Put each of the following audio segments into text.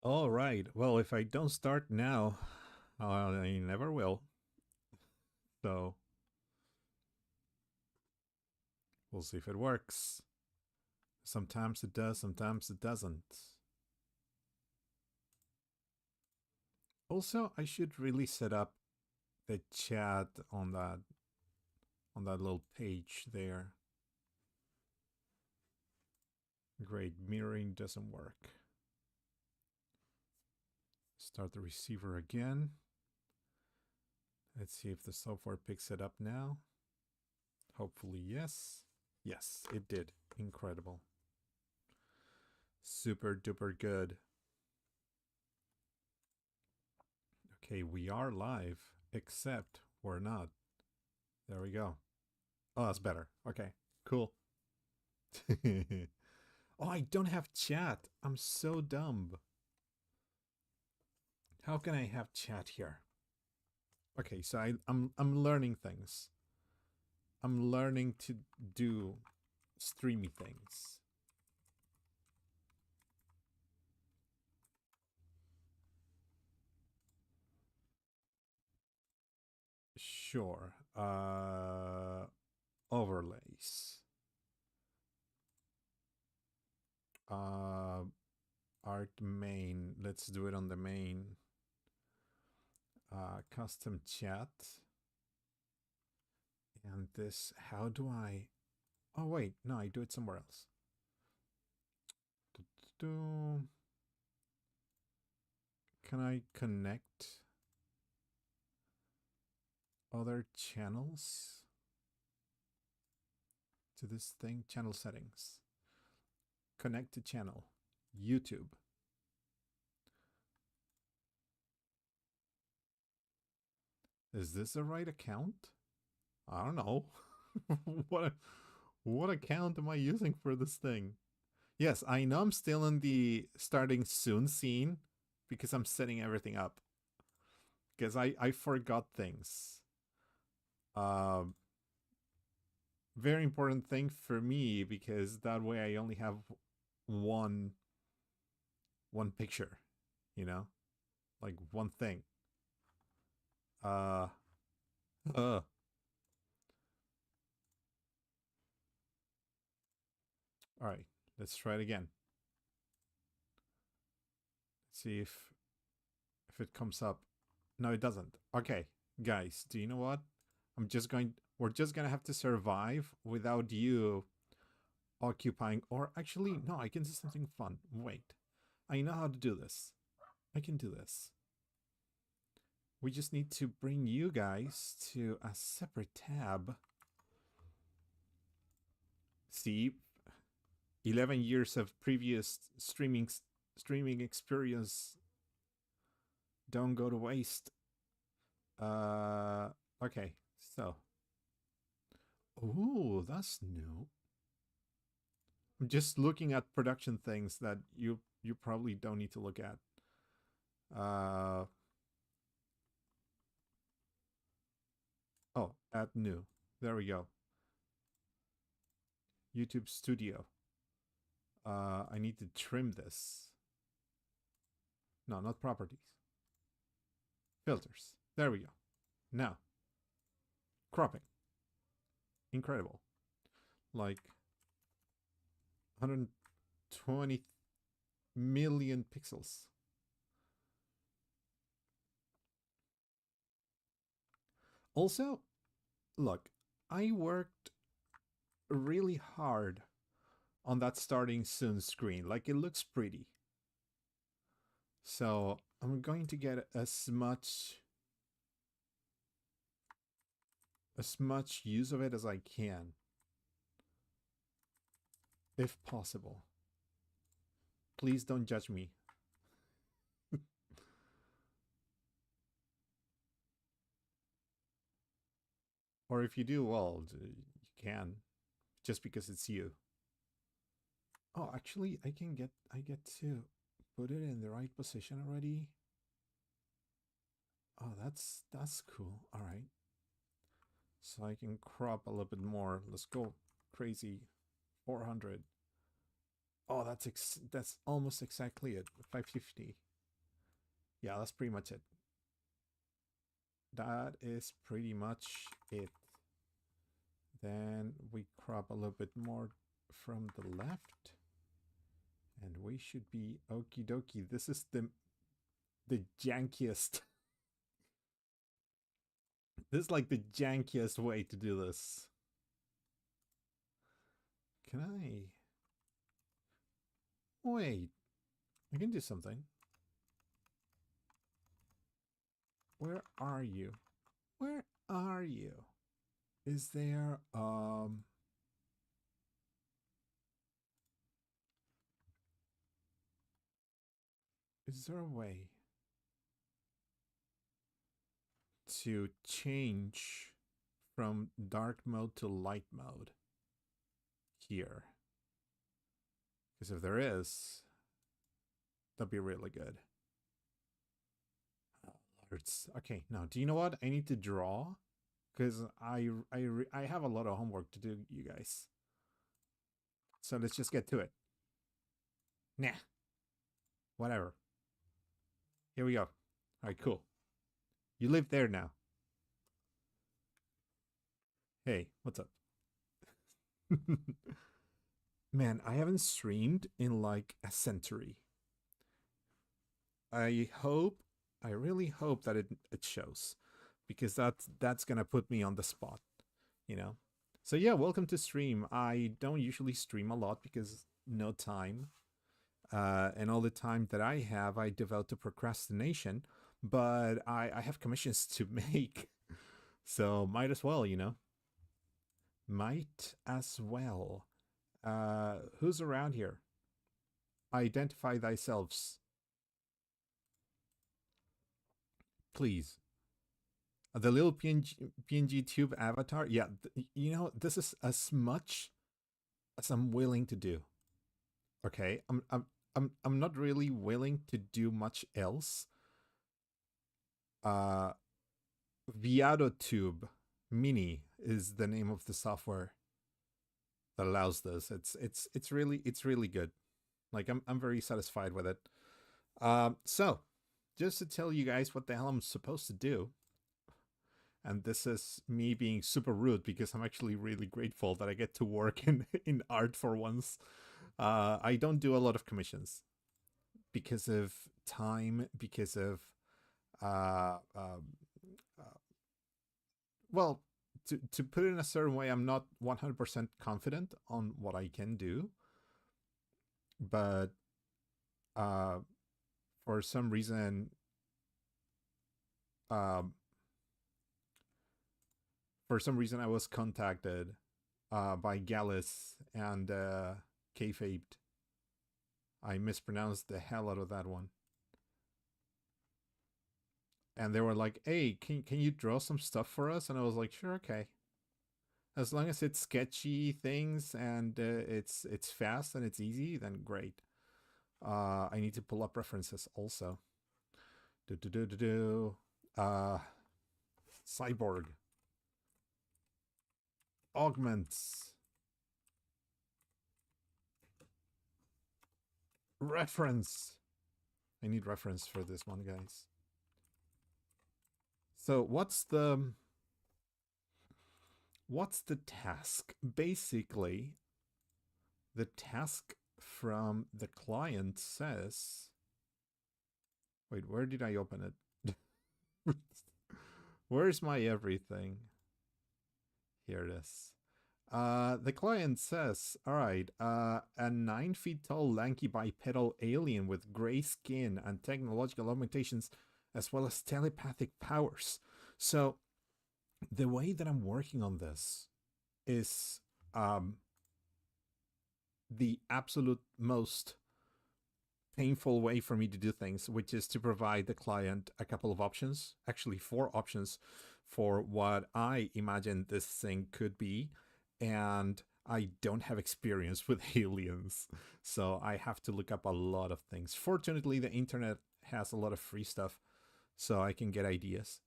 All right. Well, if I don't start now, I never will. So we'll see if it works. Sometimes it does, sometimes it doesn't. Also, I should really set up the chat on that little page there. Great, mirroring doesn't work. Start the receiver again. Let's see if the software picks it up now. Hopefully, yes. Yes, it did. Incredible. Super duper good. Okay, we are live, except we're not. There we go. Oh, that's better. Okay, cool. Oh, I don't have chat. I'm so dumb. How can I have chat here? Okay, so I'm learning things. I'm learning to do streamy things. Sure. Overlays. Uh, art main. Let's do it on the main. Custom chat. And this, how do I... Oh, wait, no, I do it somewhere else. Can I connect other channels to this thing? Channel settings. Connect to channel. YouTube. Is this the right account? I don't know. what what account am I using for this thing? Yes, I know I'm still in the starting soon scene because I'm setting everything up. Because I forgot things. Um, very important thing for me because that way I only have one one picture, you know, like one thing. Uh, uh. All right, let's try it again. Let's see if it comes up. No, it doesn't. Okay, guys, do you know what? We're just gonna have to survive without you occupying. Or actually, no, I can do something fun. Wait, I know how to do this. I can do this. We just need to bring you guys to a separate tab. See, 11 years of previous streaming experience don't go to waste. Uh, okay, so. Ooh, that's new. I'm just looking at production things that you probably don't need to look at. Uh, oh, add new. There we go. YouTube Studio. I need to trim this. No, not properties. Filters. There we go. Now, cropping. Incredible. Like 120 million pixels. Also, look, I worked really hard on that starting soon screen. Like, it looks pretty. So I'm going to get as much use of it as I can, if possible. Please don't judge me. Or if you do, well, you can, just because it's you. Oh, actually, I get to put it in the right position already. Oh, that's cool. All right. So I can crop a little bit more. Let's go crazy. 400. Oh, that's almost exactly it. 550. Yeah, that's pretty much it. That is pretty much it. Then we crop a little bit more from the left. And we should be okie dokie. This is the jankiest. This is like the jankiest way to do this. Can I? Wait. I can do something. Where are you? Where are you? Is there is there a way to change from dark mode to light mode here? Because if there is, that'd be really good. Okay, now do you know what? I need to draw because I have a lot of homework to do, you guys. So let's just get to it. Nah, whatever. Here we go. All right, cool. You live there now. Hey, what's up? Man, I haven't streamed in like a century. I hope, I really hope that it shows, because that's gonna put me on the spot, you know. So yeah, welcome to stream. I don't usually stream a lot because no time, and all the time that I have, I devote to procrastination. But I have commissions to make, so might as well, you know. Might as well. Who's around here? Identify thyselves, please. The little PNG tube avatar. Yeah, you know, this is as much as I'm willing to do. Okay, I'm not really willing to do much else. Uh, Viado Mini is the name of the software that allows this. It's really good. Like I'm very satisfied with it. So just to tell you guys what the hell I'm supposed to do, and this is me being super rude because I'm actually really grateful that I get to work in art for once. I don't do a lot of commissions because of time, because of uh, well, to put it in a certain way, I'm not 100% confident on what I can do, but uh, for some reason, um, I was contacted by Gallus and Kayfabed. I mispronounced the hell out of that one. And they were like, "Hey, can you draw some stuff for us?" And I was like, "Sure, okay." As long as it's sketchy things and it's fast and it's easy, then great. I need to pull up references also. Do do do do do. Cyborg. Augments. Reference. I need reference for this one, guys. So what's the task? Basically, the task from the client says, wait, where did I open it? Where's my everything? Here it is. The client says, all right, a 9 feet tall, lanky bipedal alien with gray skin and technological augmentations, as well as telepathic powers. So the way that I'm working on this is the absolute most painful way for me to do things, which is to provide the client a couple of options, actually 4 options for what I imagine this thing could be. And I don't have experience with aliens, so I have to look up a lot of things. Fortunately, the internet has a lot of free stuff, so I can get ideas.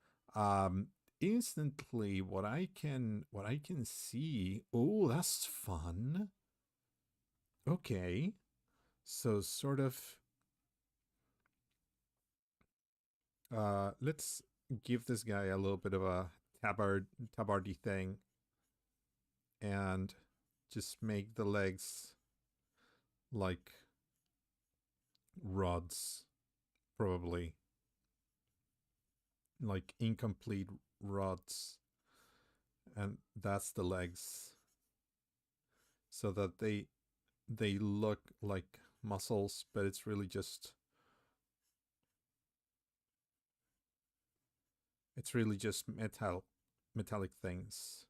Instantly, what I can see. Oh, that's fun. Okay, so sort of Let's give this guy a little bit of a tabardy thing and just make the legs like rods, probably like incomplete rods, and that's the legs, so that they look like muscles, but it's really just metallic things.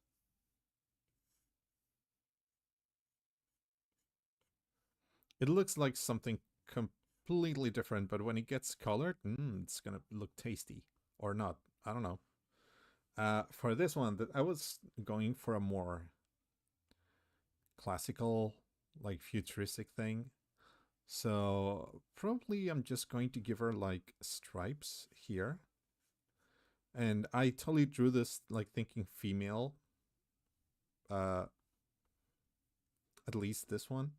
It looks like something completely different, but when it gets colored, it's gonna look tasty or not. I don't know. For this one, that I was going for a more classical, like futuristic thing. So probably I'm just going to give her like stripes here. And I totally drew this like thinking female. Uh, at least this one.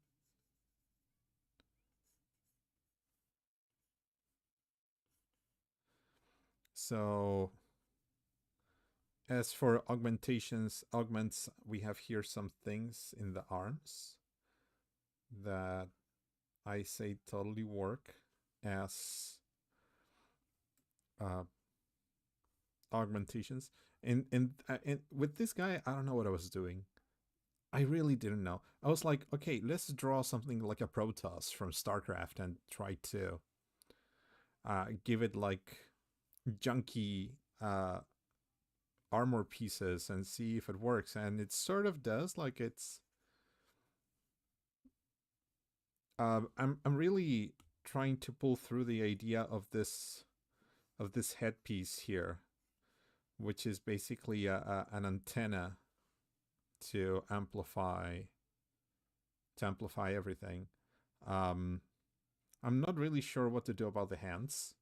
So as for augments, we have here some things in the arms that I say totally work as uh, augmentations. And with this guy, I don't know what I was doing. I really didn't know. I was like, okay, let's draw something like a Protoss from StarCraft and try to give it like junky armor pieces and see if it works. And it sort of does. Like it's, I'm really trying to pull through the idea of this headpiece here, which is basically an antenna to amplify everything. Um, I'm not really sure what to do about the hands,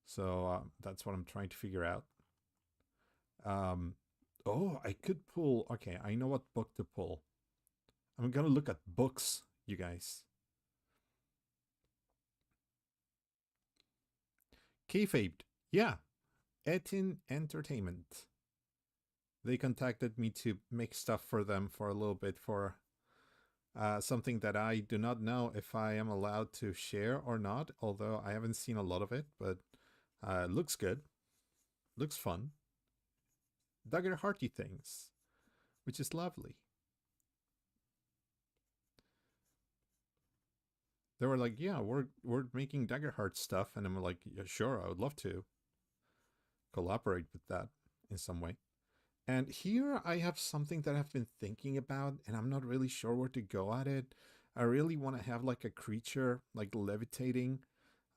so that's what I'm trying to figure out. Um, oh, I could pull. Okay, I know what book to pull. I'm gonna look at books, you guys. Kayfabed. Yeah, Etin Entertainment. They contacted me to make stuff for them for a little bit for something that I do not know if I am allowed to share or not, although I haven't seen a lot of it, but looks good. Looks fun. Daggerhearty things, which is lovely. They were like, "Yeah, we're making Daggerheart stuff," and I'm like, "Yeah, sure, I would love to collaborate with that in some way." And here I have something that I've been thinking about, and I'm not really sure where to go at it. I really want to have like a creature like levitating,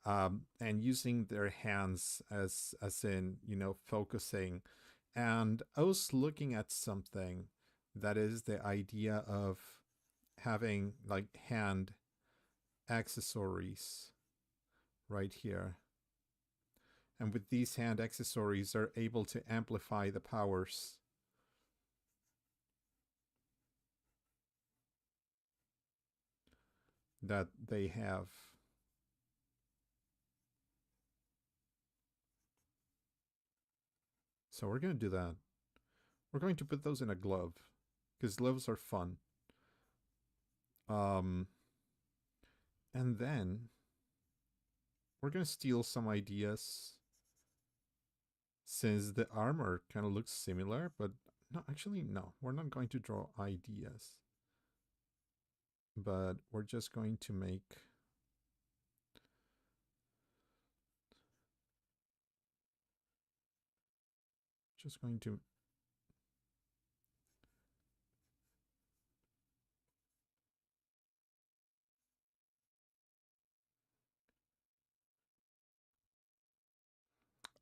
and using their hands as in focusing. And I was looking at something that is the idea of having like hand accessories right here. And with these hand accessories, they're able to amplify the powers that they have. So we're going to do that. We're going to put those in a glove because gloves are fun. Um, and then we're going to steal some ideas since the armor kind of looks similar, but no, actually, no, we're not going to draw ideas, but we're just going to make just going to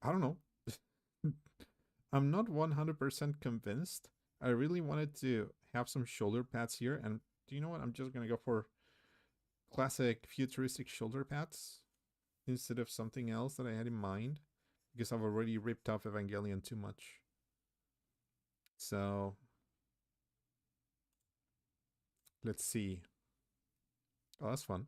I don't know. I'm not 100% convinced. I really wanted to have some shoulder pads here, and do you know what? I'm just gonna go for classic futuristic shoulder pads instead of something else that I had in mind because I've already ripped off Evangelion too much. So let's see. Oh, that's fun.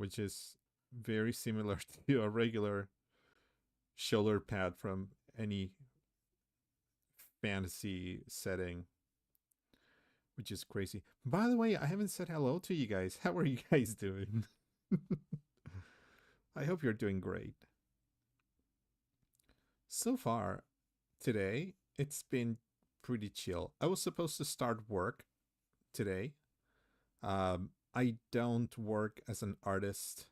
which is very similar to a regular shoulder pad from any fantasy setting, which is crazy. By the way, I haven't said hello to you guys. How are you guys doing? I hope you're doing great. So far, today, it's been pretty chill. I was supposed to start work today. I don't work as an artist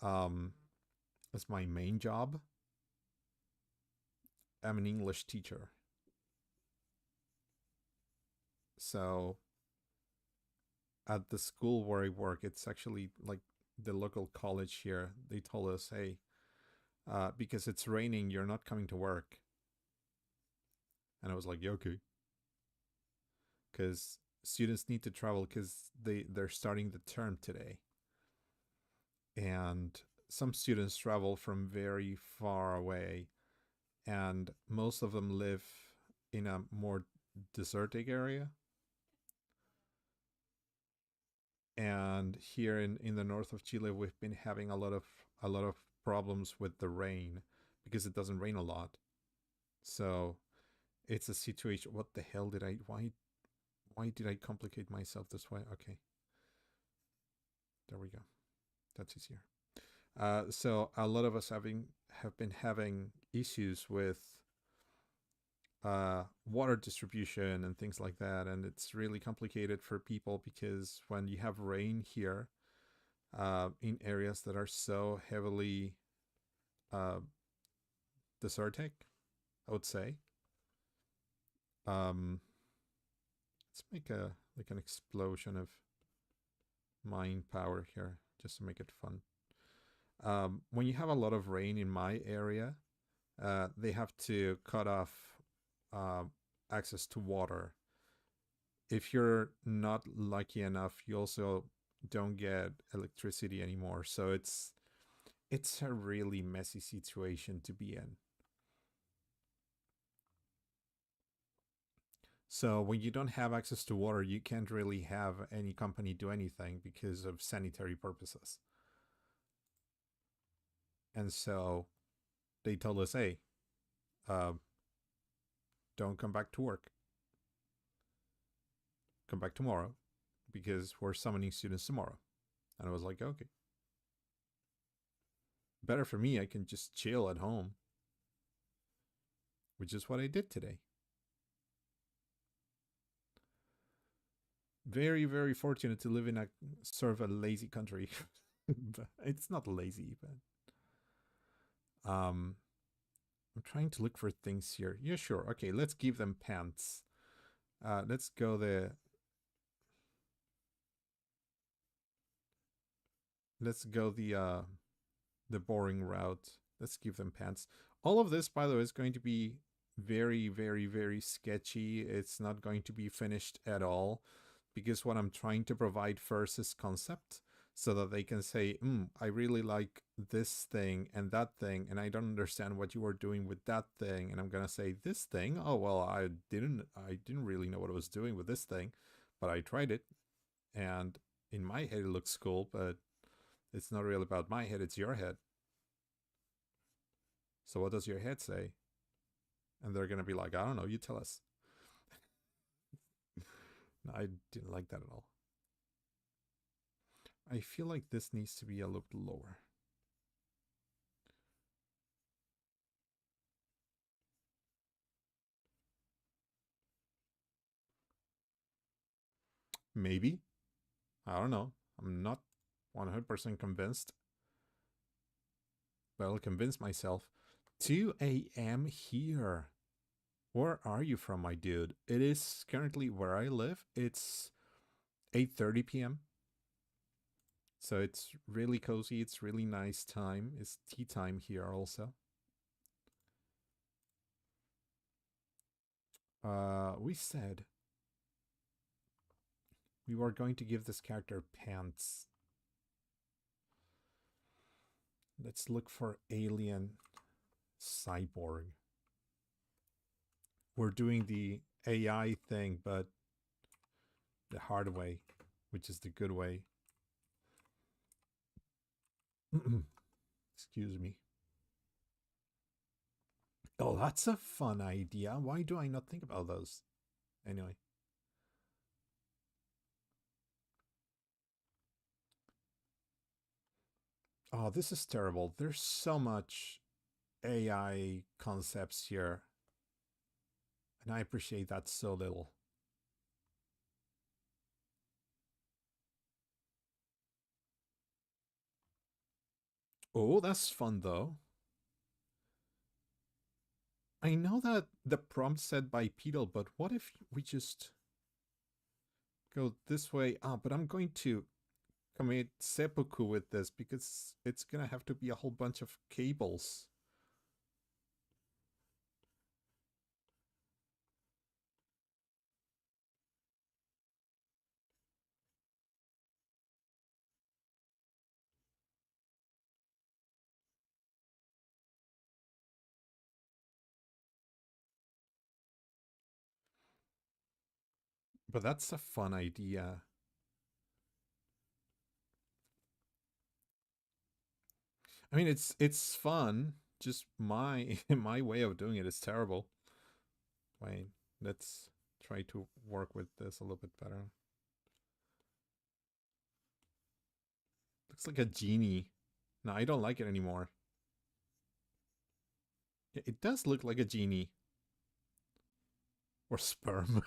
um, as my main job. I'm an English teacher. So at the school where I work, it's actually like the local college here. They told us, hey, because it's raining, you're not coming to work. And I was like, yeah, okay. Because students need to travel because they're starting the term today. And some students travel from very far away, and most of them live in a more desertic area. And here in the north of Chile, we've been having a lot of problems with the rain because it doesn't rain a lot. So it's a situation. What the hell did I? Why did I complicate myself this way? Okay, there we go. That's easier. So a lot of us have been having issues with water distribution and things like that, and it's really complicated for people because when you have rain here in areas that are so heavily uh, desertic, I would say. Um, let's make a like an explosion of mind power here just to make it fun. When you have a lot of rain in my area, they have to cut off uh, access to water. If you're not lucky enough, you also don't get electricity anymore. So it's a really messy situation to be in. So when you don't have access to water, you can't really have any company do anything because of sanitary purposes. And so they told us, hey, uh, don't come back to work. Come back tomorrow because we're summoning students tomorrow. And I was like, okay. Better for me, I can just chill at home, which is what I did today. Very, very fortunate to live in a sort of a lazy country. But it's not lazy, but I'm trying to look for things here. Yeah, sure. Okay, let's give them pants. Let's go the boring route. Let's give them pants. All of this, by the way, is going to be very, very, very sketchy. It's not going to be finished at all because what I'm trying to provide first is concept so that they can say, I really like this thing and that thing, and I don't understand what you were doing with that thing. And I'm gonna say this thing. Oh well, I didn't really know what I was doing with this thing, but I tried it, and in my head it looks cool, but it's not really about my head, it's your head. So what does your head say? And they're gonna be like, I don't know, you tell us. No, I didn't like that at all. I feel like this needs to be a little bit lower. Maybe. I don't know. I'm not 100% convinced, but I'll convince myself. 2 a.m. here. Where are you from, my dude? It is currently where I live. It's 8:30 p.m. So it's really cozy. It's really nice time. It's tea time here also. We said we were going to give this character pants. Let's look for alien cyborg. We're doing the AI thing, but the hard way, which is the good way. Excuse me. Oh, that's a fun idea. Why do I not think about those? Anyway. Oh, this is terrible. There's so much AI concepts here, and I appreciate that so little. Oh, that's fun though. I know that the prompt said bipedal, but what if we just go this way? Ah, but I'm going to commit seppuku with this because it's gonna have to be a whole bunch of cables. But that's a fun idea. I mean, it's fun. Just my my way of doing it is terrible. Wait, let's try to work with this a little bit better. Looks like a genie. No, I don't like it anymore. It does look like a genie. Or sperm.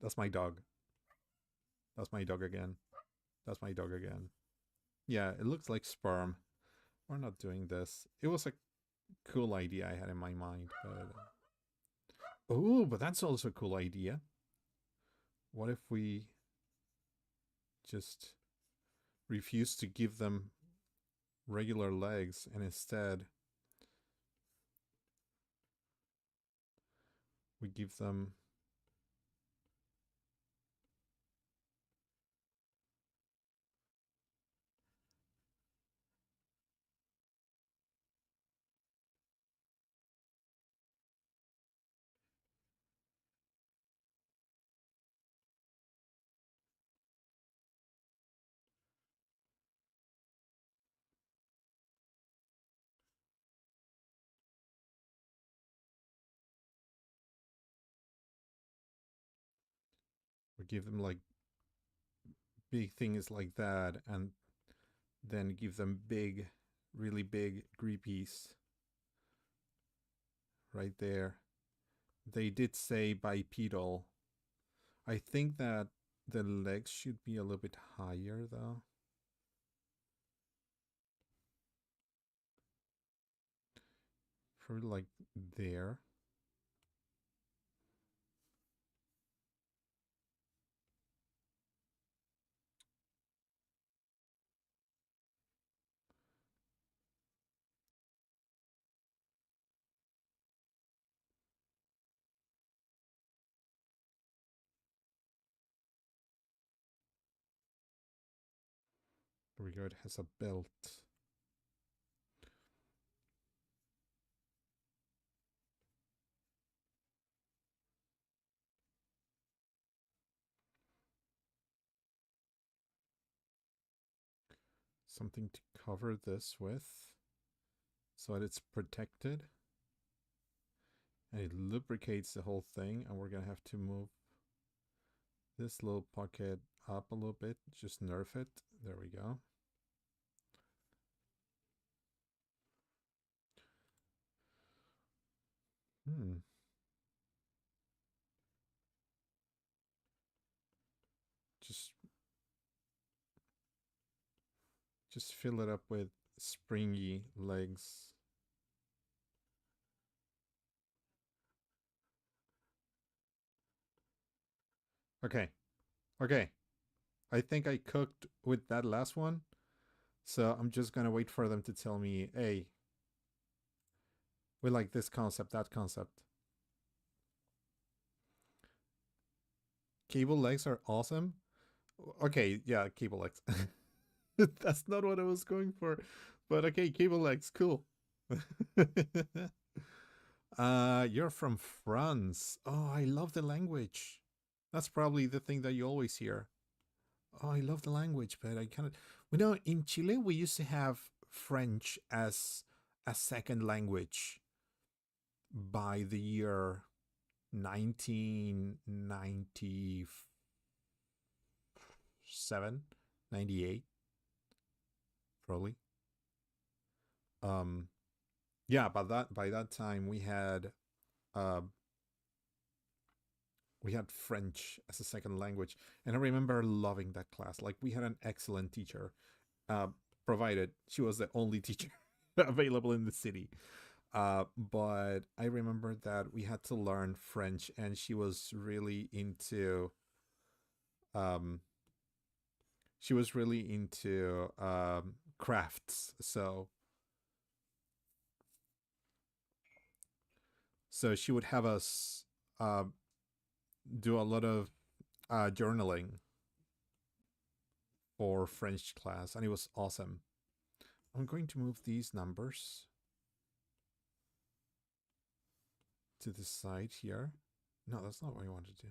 That's my dog. That's my dog again. That's my dog again. Yeah, it looks like sperm. We're not doing this. It was a cool idea I had in my mind, but oh, but that's also a cool idea. What if we just refuse to give them regular legs and instead we give them like big things like that and then give them big, really big grippies right there. They did say bipedal. I think that the legs should be a little bit higher though. Probably like there. There we go. It has a belt. Something to cover this with so that it's protected. And it lubricates the whole thing. And we're going to have to move this little pocket up a little bit. Just nerf it. There we go. Hmm. Just fill it up with springy legs. Okay. Okay. I think I cooked with that last one. So I'm just going to wait for them to tell me, hey, we like this concept, that concept. Cable legs are awesome. Okay, yeah, cable legs. That's not what I was going for. But okay, cable legs, cool. You're from France. Oh, I love the language. That's probably the thing that you always hear. Oh, I love the language, but I cannot. In Chile, we used to have French as a second language by the year 1997, 98, probably. Um, yeah, by that time uh, we had French as a second language, and I remember loving that class. Like we had an excellent teacher, uh, provided she was the only teacher available in the city. But I remember that we had to learn French, and um, she was really into crafts. So she would have us uh, do a lot of journaling for French class, and it was awesome. I'm going to move these numbers to the side here. No, that's not what I wanted to do.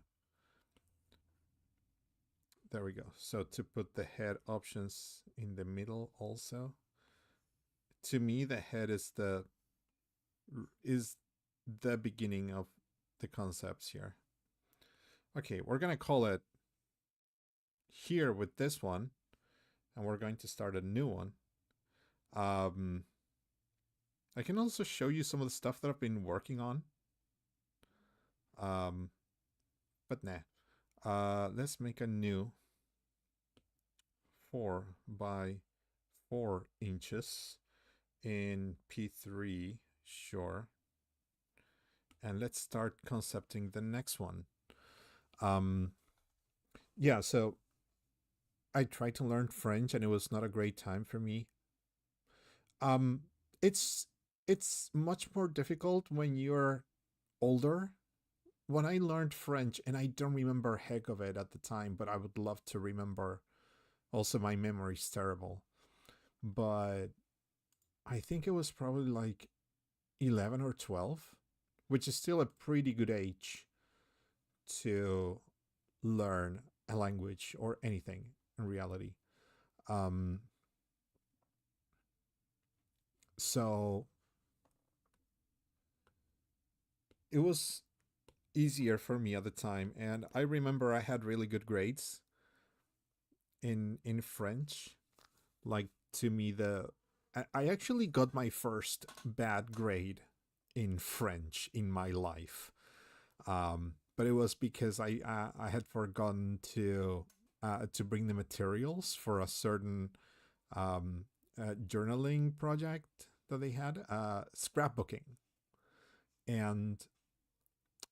There we go. So to put the head options in the middle also. To me, the head is the beginning of the concepts here. Okay, we're gonna call it here with this one, and we're going to start a new one. Um, I can also show you some of the stuff that I've been working on. Um, but nah. Let's make a new 4 by 4 inches in P3, sure. And let's start concepting the next one. Um, yeah, so I tried to learn French and it was not a great time for me. Um, it's it's much more difficult when you're older. When I learned French, and I don't remember a heck of it at the time, but I would love to remember. Also, my memory's terrible, but I think it was probably like 11 or 12, which is still a pretty good age to learn a language or anything in reality. Um, so it was easier for me at the time, and I remember I had really good grades in French. Like to me, I actually got my first bad grade in French in my life. But it was because I had forgotten to bring the materials for a certain um, journaling project that they had, scrapbooking, and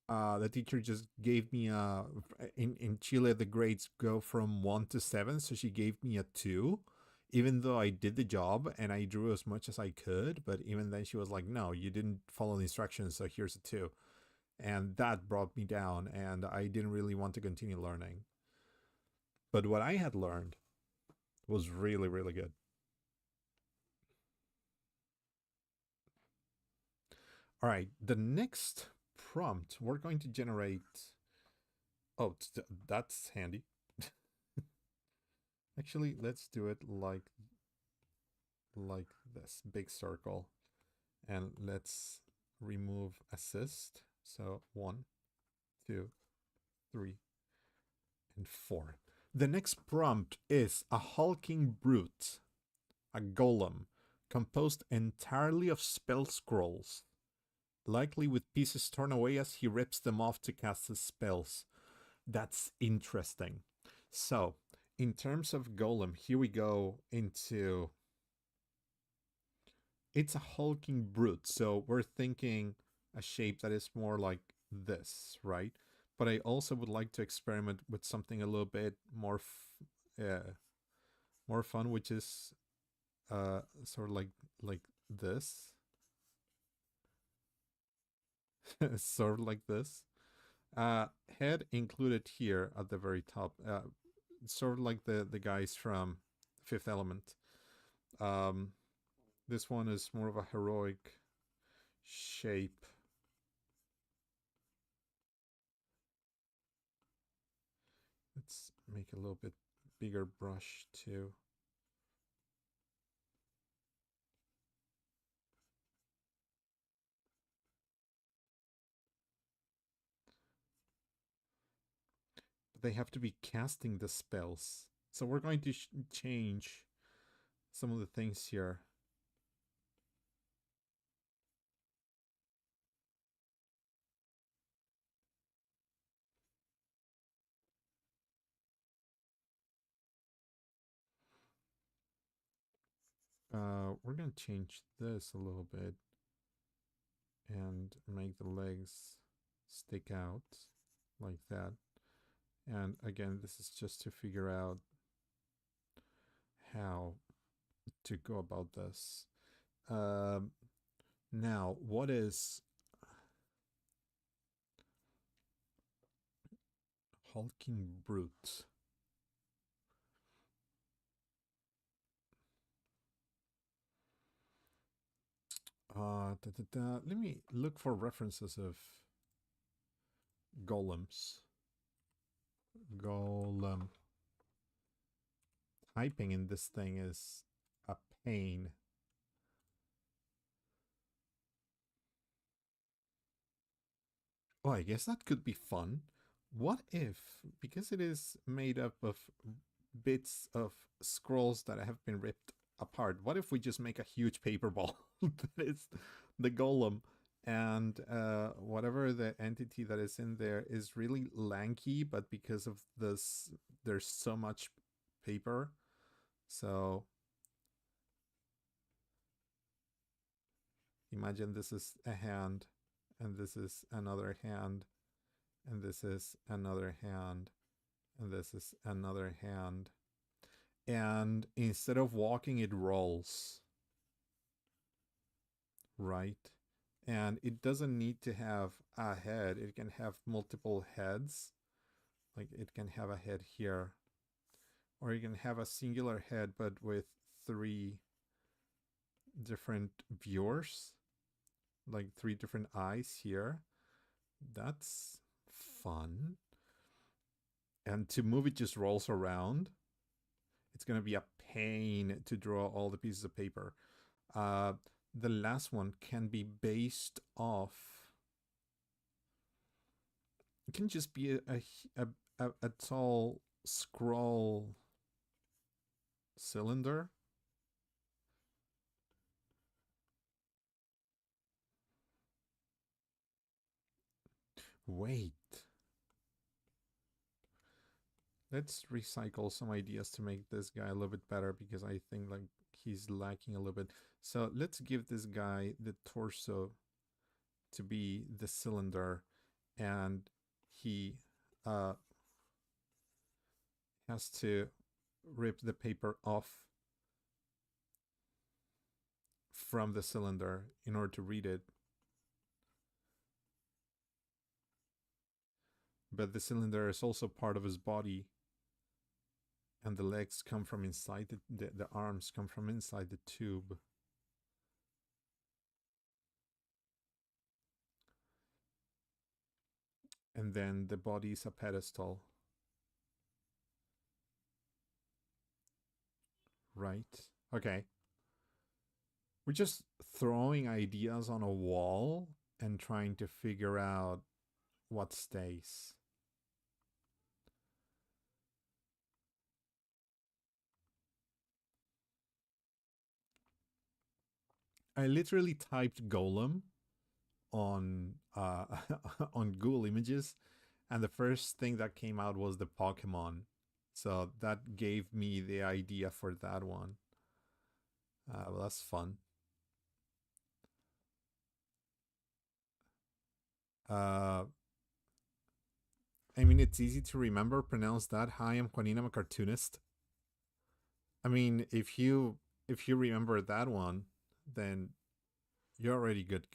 the teacher just gave me in Chile the grades go from 1 to 7, so she gave me a 2, even though I did the job and I drew as much as I could. But even then, she was like, "No, you didn't follow the instructions, so here's a 2." And that brought me down, and I didn't really want to continue learning. But what I had learned was really, really good. All right, the next prompt we're going to generate. Oh, that's handy. Actually, let's do it like this big circle, and let's remove assist. So 1, 2, 3, and 4. The next prompt is a hulking brute, a golem, composed entirely of spell scrolls, likely with pieces torn away as he rips them off to cast his spells. That's interesting. So, in terms of golem, here we go into it's a hulking brute. So we're thinking a shape that is more like this, right? But I also would like to experiment with something a little bit more fun, which is sort of like this, sort of like this. Head included here at the very top, sort of like the guys from Fifth Element. Um, this one is more of a heroic shape. Let's make it a little bit bigger brush too. But they have to be casting the spells. So we're going to change some of the things here. We're going to change this a little bit and make the legs stick out like that. And again, this is just to figure out how to go about this. Now, what is hulking brute? Let me look for references of golems. Golem. Typing in this thing is a pain. Oh, I guess that could be fun. What if, because it is made up of bits of scrolls that have been ripped apart, what if we just make a huge paper ball that is the golem, and whatever the entity that is in there is really lanky, but because of this, there's so much paper. So imagine this is a hand, and this is another hand, and this is another hand, and this is another hand. And instead of walking, it rolls. Right? And it doesn't need to have a head, it can have multiple heads. Like it can have a head here, or you can have a singular head but with 3 different viewers, like 3 different eyes here. That's fun. And to move it just rolls around. It's going to be a pain to draw all the pieces of paper. The last one can be based off. It can just be a tall scroll cylinder. Wait. Let's recycle some ideas to make this guy a little bit better, because I think like he's lacking a little bit. So let's give this guy the torso to be the cylinder, and he has to rip the paper off from the cylinder in order to read it. But the cylinder is also part of his body, and the legs come from inside the arms come from inside the tube. And then the body is a pedestal. Right? Okay. We're just throwing ideas on a wall and trying to figure out what stays. I literally typed golem on on Google Images, and the first thing that came out was the Pokemon. So that gave me the idea for that one. Well, that's fun. Uh, I mean, it's easy to remember. Pronounce that. Hi, I'm Juanina. I'm a cartoonist. I mean, if you remember that one, then you're already good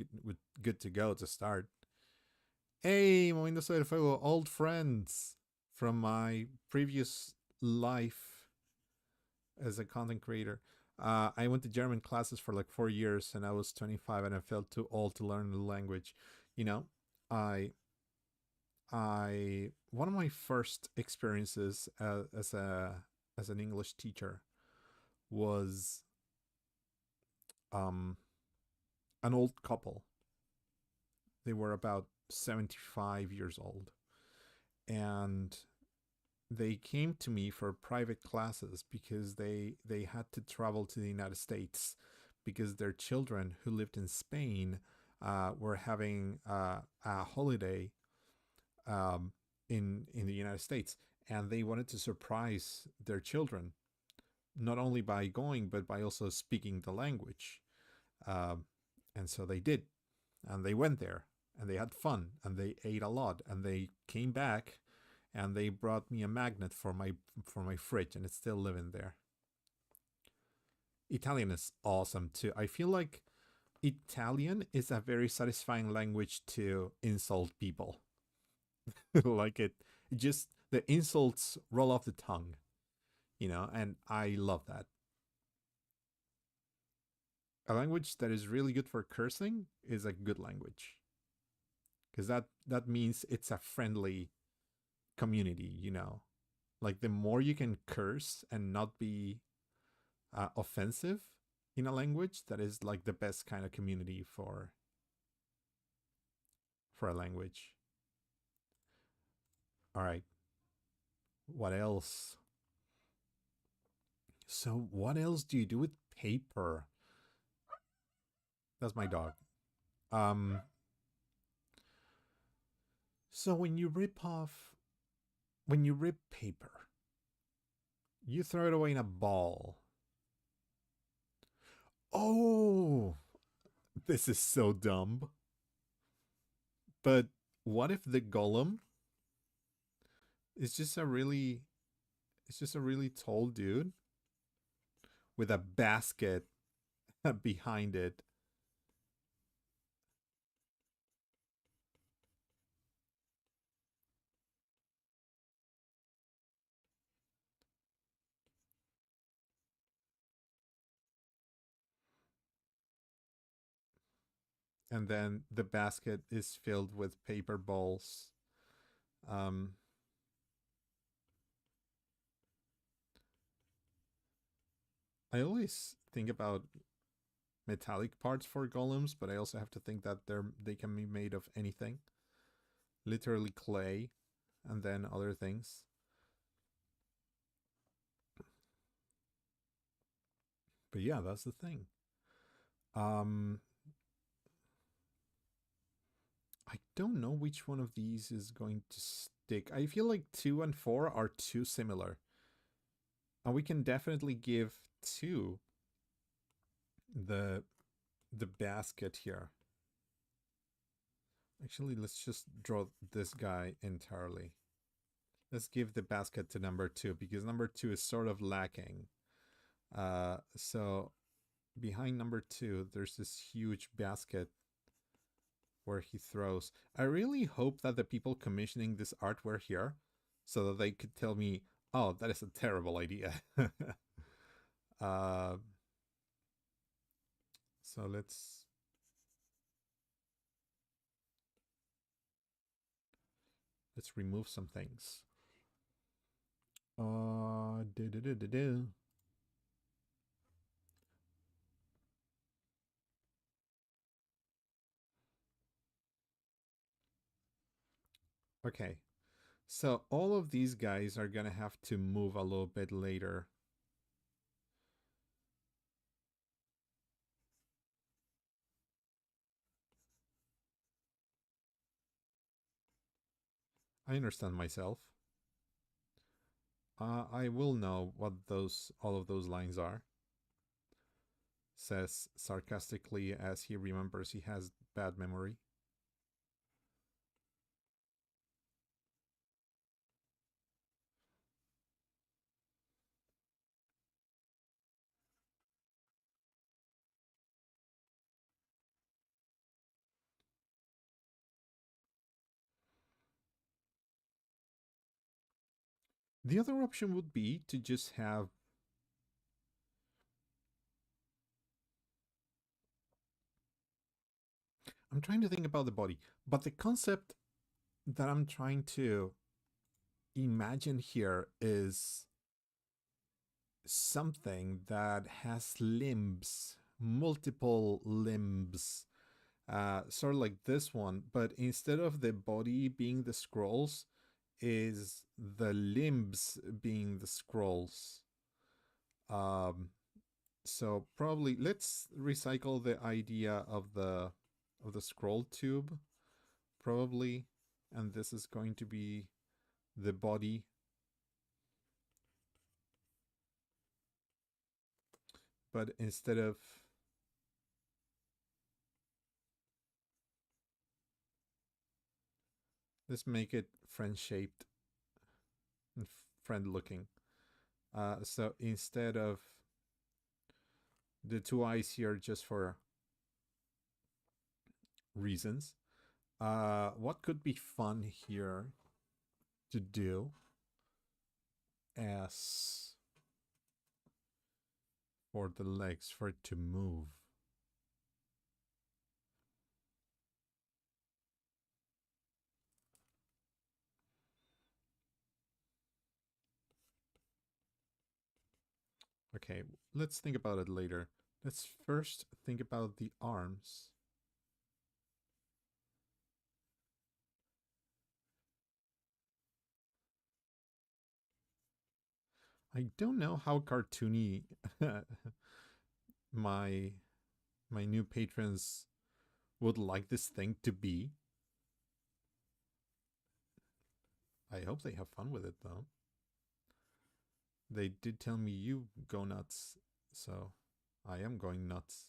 to go to start. Hey, Moviéndose del Fuego, old friends from my previous life as a content creator. I went to German classes for like 4 years, and I was 25, and I felt too old to learn the language. You know, I one of my first experiences as a as an English teacher was um, an old couple. They were about 75 years old. And they came to me for private classes because they had to travel to the United States because their children who lived in Spain were having a holiday um, in the United States, and they wanted to surprise their children not only by going but by also speaking the language. Um, and so they did, and they went there, and they had fun, and they ate a lot, and they came back, and they brought me a magnet for my fridge, and it's still living there. Italian is awesome too. I feel like Italian is a very satisfying language to insult people. Like it just the insults roll off the tongue, and I love that. A language that is really good for cursing is a good language because that means it's a friendly community. Like the more you can curse and not be offensive in a language, that is like the best kind of community for a language. All right, what else? So what else do you do with paper? That's my dog. um so when you rip paper, you throw it away in a ball. Oh, this is so dumb. But what if the golem is just a really it's just a really tall dude with a basket behind it, and then the basket is filled with paper balls. Um, I always think about metallic parts for golems, but I also have to think that they can be made of anything, literally clay, and then other things. But yeah, that's the thing. Um, I don't know which one of these is going to stick. I feel like 2 and 4 are too similar, and we can definitely give two the the basket here. Actually, let's just draw this guy entirely. Let's give the basket to number 2 because number 2 is sort of lacking. So behind number 2, there's this huge basket where he throws. I really hope that the people commissioning this art were here so that they could tell me, oh, that is a terrible idea. uh, so let's remove some things. Do, do, do, do, do. Okay, so all of these guys are gonna have to move a little bit later. I understand myself. I will know what those all of those lines are. Says sarcastically as he remembers he has bad memory. The other option would be to just have. I'm trying to think about the body, but the concept that I'm trying to imagine here is something that has limbs, multiple limbs, sort of like this one, but instead of the body being the scrolls, is the limbs being the scrolls. Um, so probably let's recycle the idea of the scroll tube, probably, and this is going to be the body. But instead of let's make it friend shaped and friend looking. So instead of the two eyes here, just for reasons, what could be fun here to do as for the legs for it to move? Okay, let's think about it later. Let's first think about the arms. I don't know how cartoony my my new patrons would like this thing to be. I hope they have fun with it though. They did tell me you go nuts, so I am going nuts.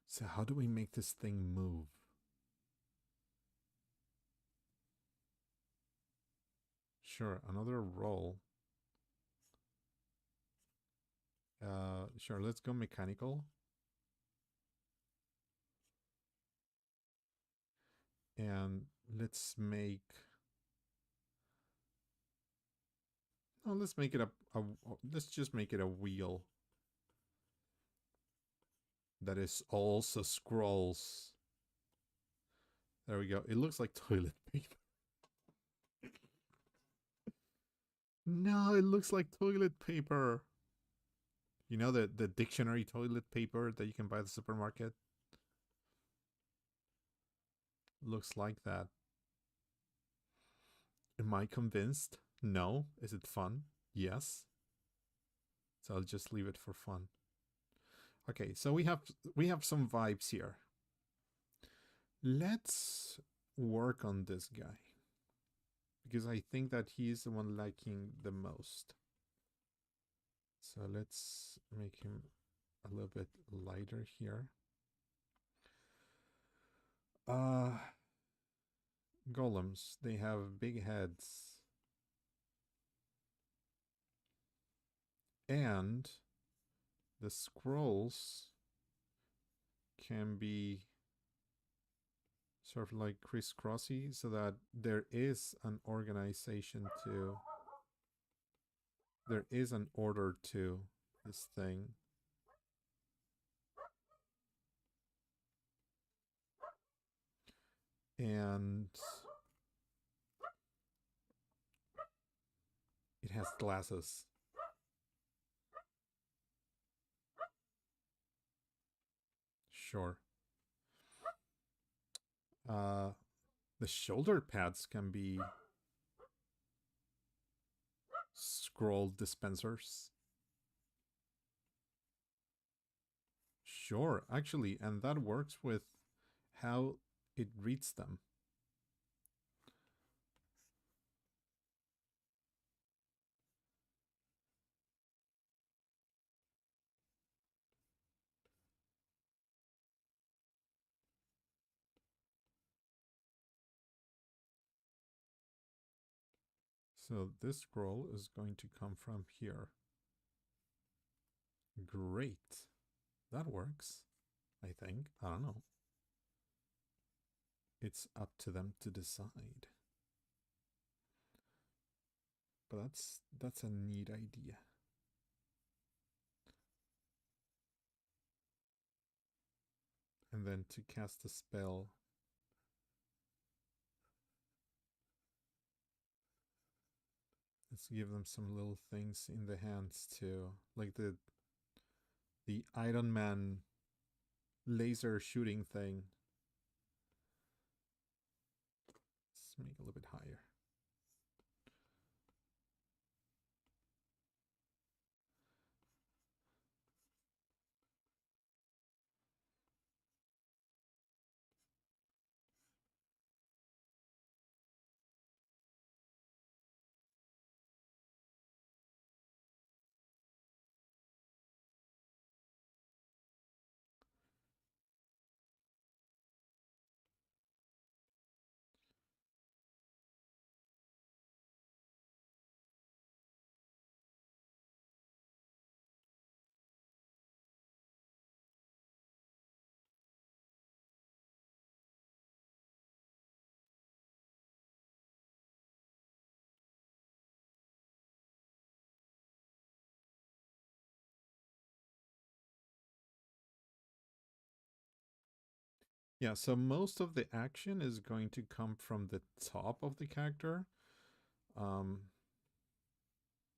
So how do we make this thing move? Sure, another roll. Sure, let's go mechanical. And let's make... Oh, let's make it let's just make it a wheel. That is also scrolls. There we go. It looks like toilet paper. No, it looks like toilet paper. You know the dictionary toilet paper that you can buy at the supermarket? Looks like that. Am I convinced? No. Is it fun? Yes. So I'll just leave it for fun. Okay, so we have some vibes here. Let's work on this guy because I think that he's the one liking the most. So let's make him a little bit lighter here. Golems, they have big heads. And the scrolls can be sort of like crisscrossy so that there is an organization to, there is an order to this thing. And it has glasses. Sure. The shoulder pads can be scroll dispensers. Sure, actually, and that works with how it reads them. So this scroll is going to come from here. Great. That works, I think. I don't know. It's up to them to decide. But that's a neat idea. And then to cast a spell, Let's give them some little things in the hands too, like the Iron Man laser shooting thing. Let's make it a little bit higher. Yeah, so most of the action is going to come from the top of the character, um,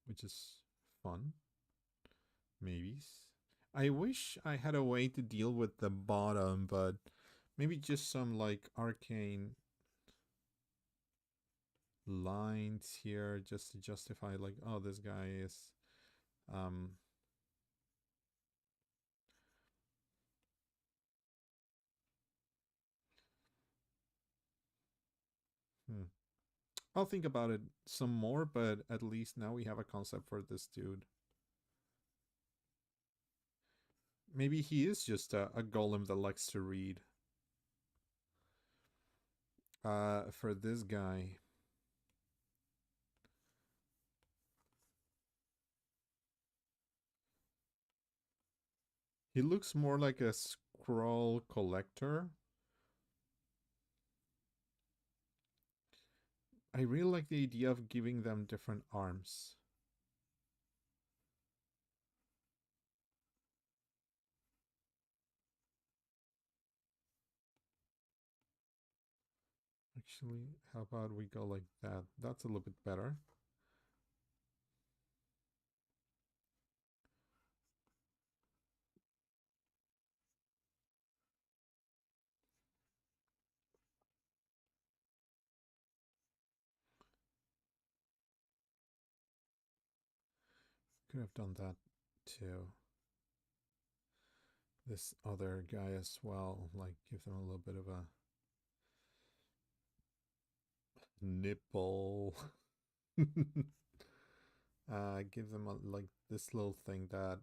which is fun. Maybe. I wish I had a way to deal with the bottom, but maybe just some like arcane lines here just to justify like, oh, this guy is um hmm. I'll think about it some more, but at least now we have a concept for this dude. Maybe he is just a golem that likes to read. For this guy, he looks more like a scroll collector. I really like the idea of giving them different arms. Actually, how about we go like that? That's a little bit better. Could have done that too. This other guy as well, like give them a little bit of a nipple. Give them like this little thing that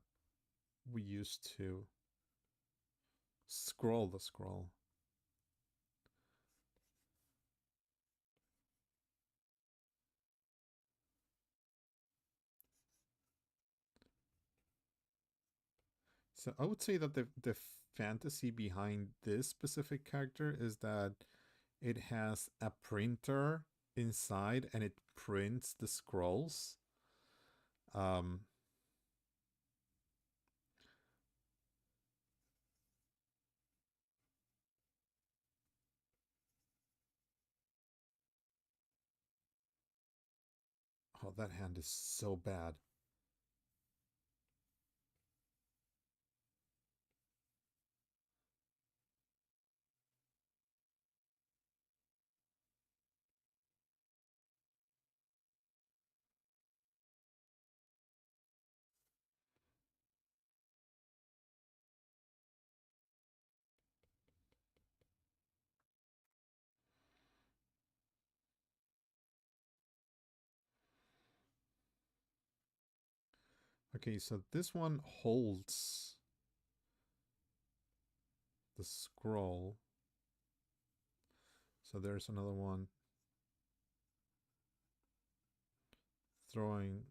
we used to scroll the scroll. So I would say that the fantasy behind this specific character is that it has a printer inside and it prints the scrolls. Um, oh, that hand is so bad. Okay, so this one holds the scroll. So there's another one throwing.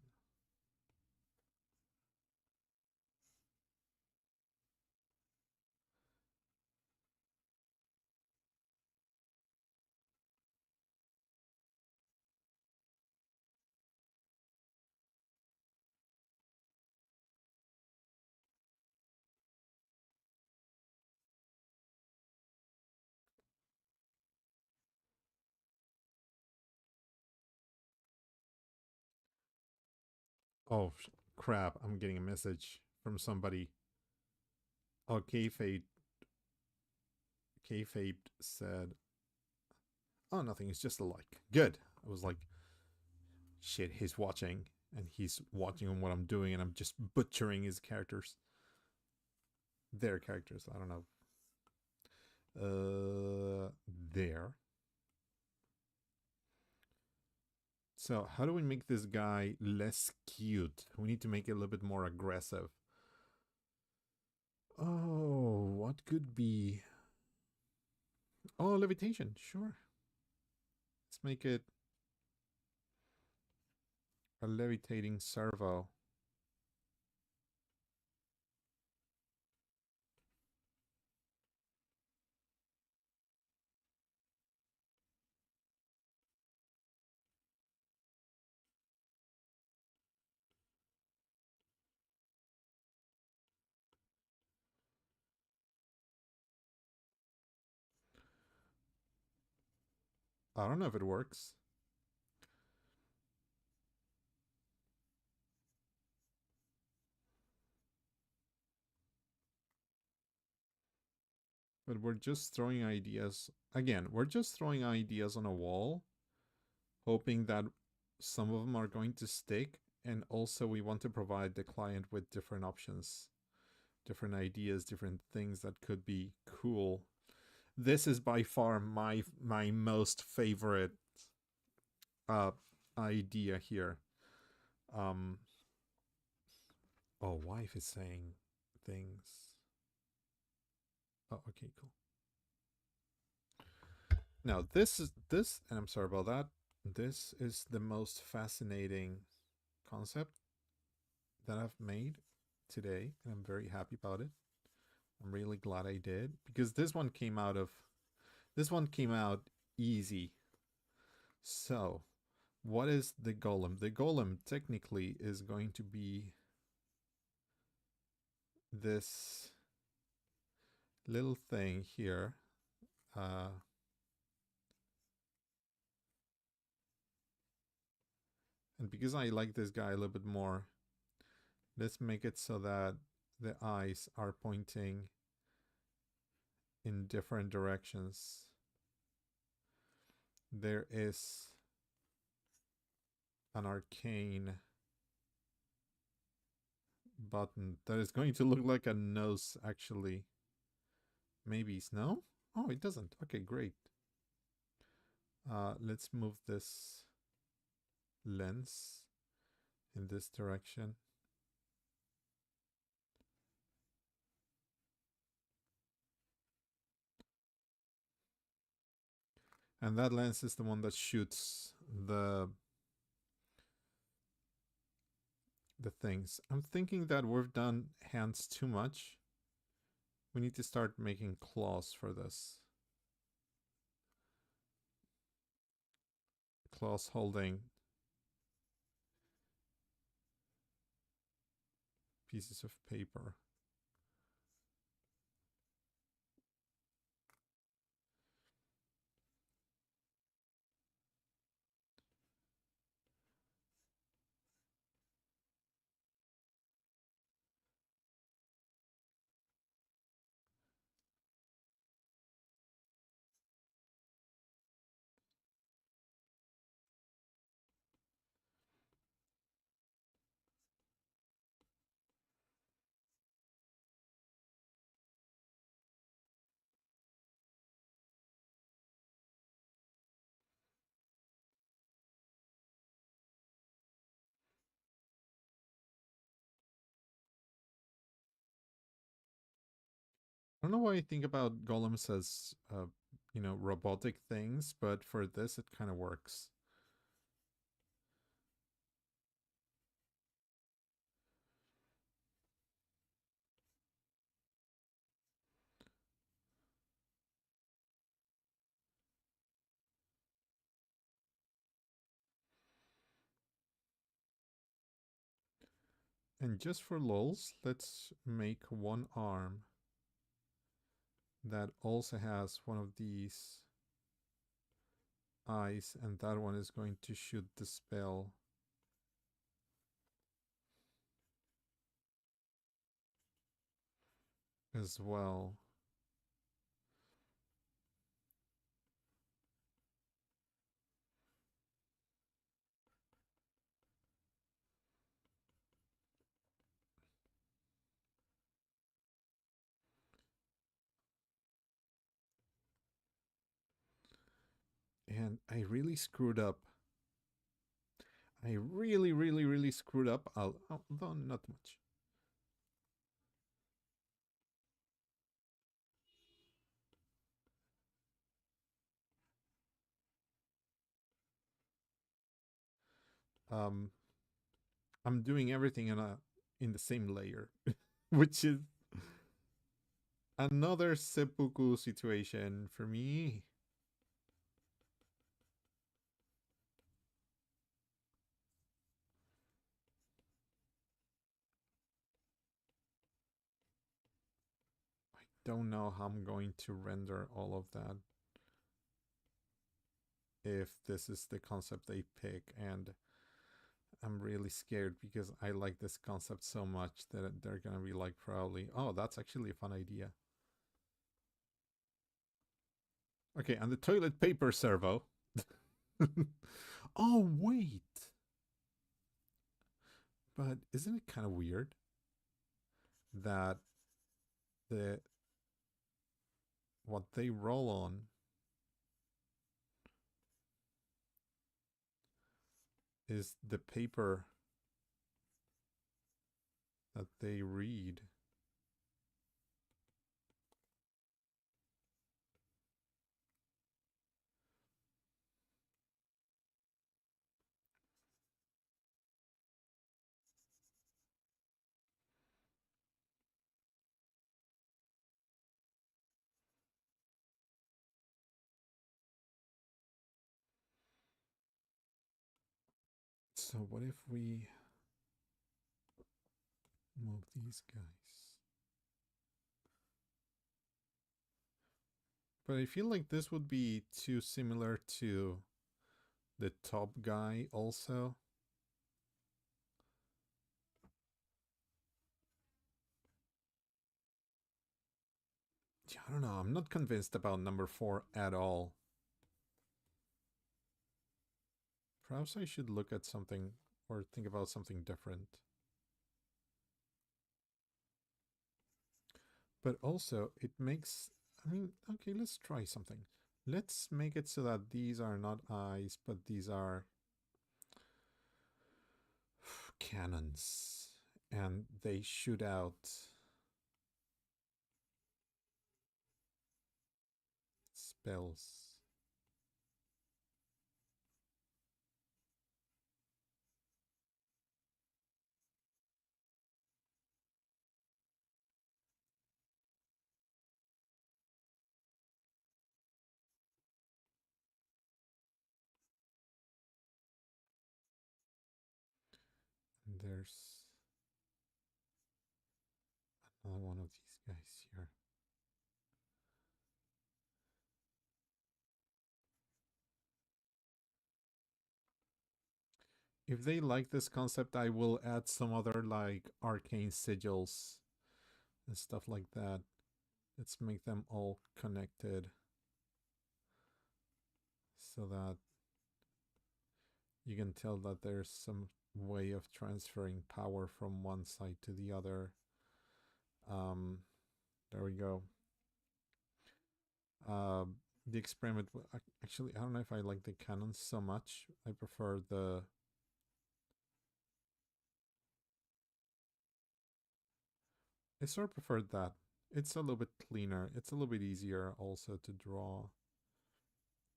Oh, crap. I'm getting a message from somebody. Oh, Kayfabe said, oh, nothing. It's just a like. Good. I was like, shit, he's watching. And he's watching what I'm doing, and I'm just butchering his characters. Their characters. I don't know. There. So, how do we make this guy less cute? We need to make it a little bit more aggressive. Oh, what could be? Oh, levitation. Sure. Let's make it a levitating servo. I don't know if it works. But we're just throwing ideas. Again, we're just throwing ideas on a wall, hoping that some of them are going to stick. And also, we want to provide the client with different options, different ideas, different things that could be cool. This is by far my most favorite uh, idea here. Um, oh, wife is saying things. Oh, okay, cool. Now this, and I'm sorry about that. This is the most fascinating concept that I've made today, and I'm very happy about it. I'm really glad I did, because this one came out easy. So, what is the golem? The golem technically is going to be this little thing here. And because I like this guy a little bit more, let's make it so that the eyes are pointing in different directions. There is an arcane button that is going to look like a nose, actually. Maybe snow? Oh, it doesn't. Okay, great. Let's move this lens in this direction. And that lens is the one that shoots the things. I'm thinking that we've done hands too much. We need to start making claws for this. Claws holding pieces of paper. I don't know why I think about golems as, robotic things, but for this it kind of works. And just for lols, let's make one arm that also has one of these eyes, and that one is going to shoot the spell. as well. And I really screwed up. I really, really, really screwed up. Although not much. Um, I'm doing everything in the same layer, which is another seppuku situation for me. I don't know how I'm going to render all of that if this is the concept they pick, and I'm really scared because I like this concept so much that they're gonna be like, probably, oh, that's actually a fun idea. Okay, and the toilet paper servo. Oh, wait. But isn't it kind of weird that the what they roll on is the paper that they read? So what if we move these guys? But I feel like this would be too similar to the top guy also. Yeah, I don't know. I'm not convinced about number 4 at all. Perhaps I should look at something or think about something different. But also, it makes. I mean, okay, let's try something. Let's make it so that these are not eyes, but these are cannons. And they shoot out spells. And there's another one of these guys here. If they like this concept, I will add some other like arcane sigils and stuff like that. Let's make them all connected so that you can tell that there's some way of transferring power from one side to the other. Um, there we go. Uh, the experiment, actually, I don't know if I like the cannons so much. I prefer the. I sort of prefer that. It's a little bit cleaner. It's a little bit easier also to draw.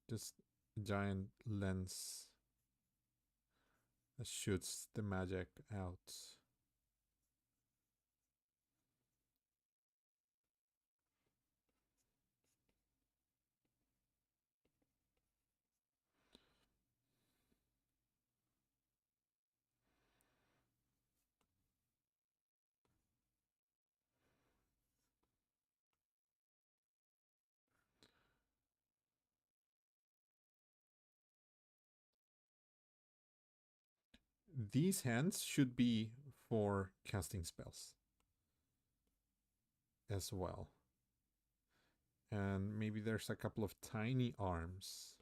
Just a giant lens that shoots the magic out. These hands should be for casting spells. as well. And maybe there's a couple of tiny arms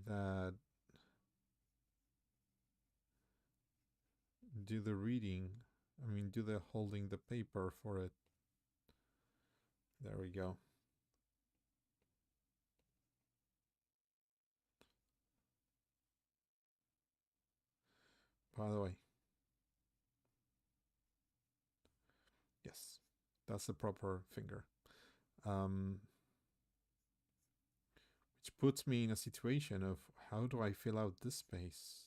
that do the reading. I mean, do the holding the paper for it. There we go. By the way, yes, that's the proper finger. Um, which puts me in a situation of how do I fill out this space?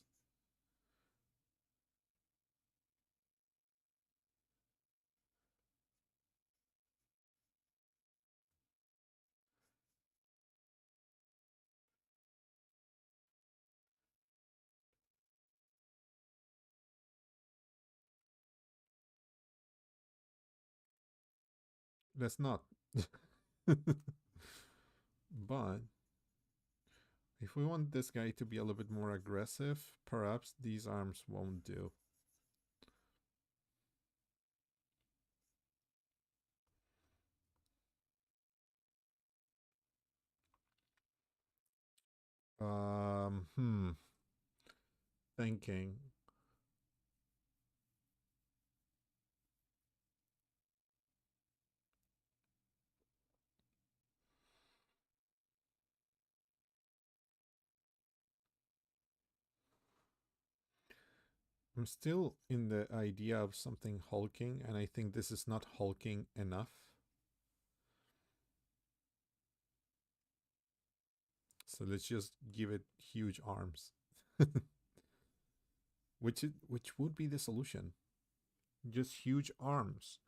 Let's not. But if we want this guy to be a little bit more aggressive, perhaps these arms won't do. Hmm. Thinking. I'm still in the idea of something hulking, and I think this is not hulking enough. So let's just give it huge arms, which would be the solution. Just huge arms.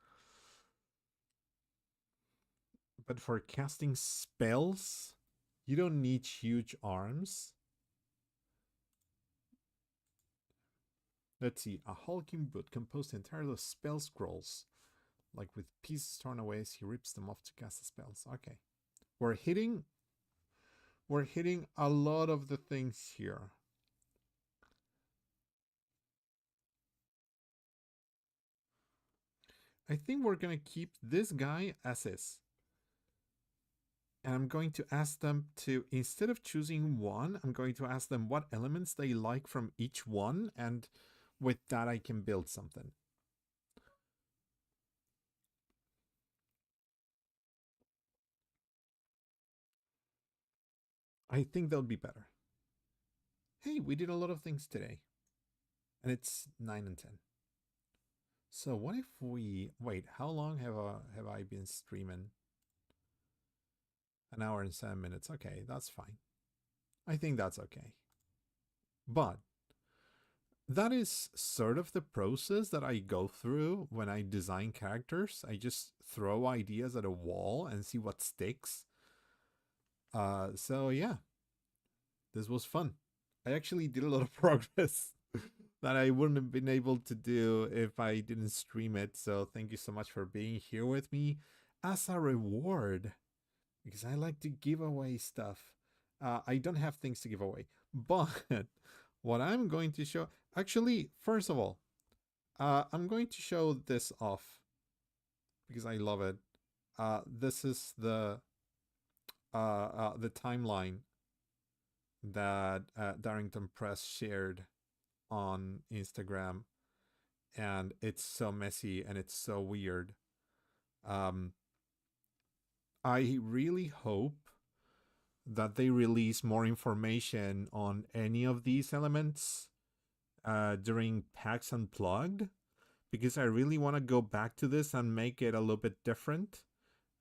But for casting spells, you don't need huge arms. Let's see, a hulking boot composed entirely of spell scrolls. Like with pieces torn away as he rips them off to cast the spells. Okay. We're hitting a lot of the things here. I think we're gonna keep this guy as is. And I'm going to ask them to, instead of choosing one, I'm going to ask them what elements they like from each one, and with that I can build something. I think they'll be better. Hey, we did a lot of things today. And it's 9 and 10. So what if we wait, how long have I been streaming? An hour and 7 minutes. Okay, that's fine. I think that's okay. But that is sort of the process that I go through when I design characters. I just throw ideas at a wall and see what sticks. So yeah, this was fun. I actually did a lot of progress that I wouldn't have been able to do if I didn't stream it. So thank you so much for being here with me as a reward, because I like to give away stuff. I don't have things to give away, but what I'm going to show, actually, first of all, I'm going to show this off because I love it. This is the timeline that Darrington Press shared on Instagram, and it's so messy and it's so weird. Um, I really hope that they release more information on any of these elements during PAX Unplugged, because I really want to go back to this and make it a little bit different